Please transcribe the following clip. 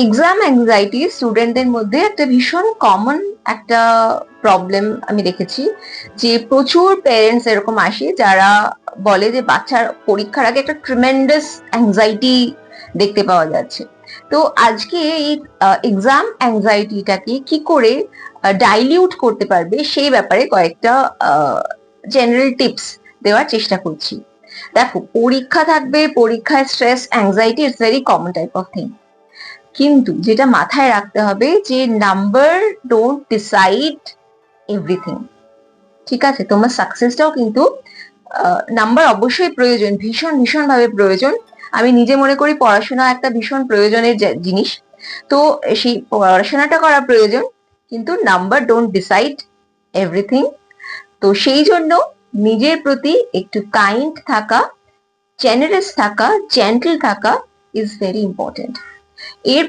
Exam anxiety স্টুডেন্টদের মধ্যে একটা ভীষণ কমন একটা প্রবলেম আমি দেখেছি, যে প্রচুর পেরেন্টস এরকম আসে যারা বলে যে বাচ্চার পরীক্ষার আগে একটা ট্রিমেন্ডাস অ্যাংজাইটি দেখতে পাওয়া যাচ্ছে। তো আজকে এই এক্সাম অ্যাংজাইটিটাকে কি করে ডাইলিউট করতে পারবে সেই ব্যাপারে কয়েকটা জেনারেল টিপস দেওয়ার চেষ্টা করছি। দেখো, পরীক্ষা থাকবে, পরীক্ষায় stress anxiety it's very common type of thing, কিন্তু যেটা মাথায় রাখতে হবে যে নাম্বার ডোন্ট ডিসাইড এভরিথিং। ঠিক আছে, তোমার সাকসেসটাও কিন্তু নাম্বার অবশ্যই প্রয়োজন, ভীষণ ভীষণ ভাবে প্রয়োজন। আমি নিজে মনে করি পড়াশোনা একটা ভীষণ প্রয়োজনের জিনিস। তো সেই পড়াশোনাটা করা প্রয়োজন, কিন্তু নাম্বার ডোন্ট ডিসাইড এভরিথিং। তো সেই জন্য নিজের প্রতি একটু কাইন্ড থাকা, জেনারেস থাকা, জেন্টল থাকা ইজ ভেরি ইম্পর্টেন্ট। এর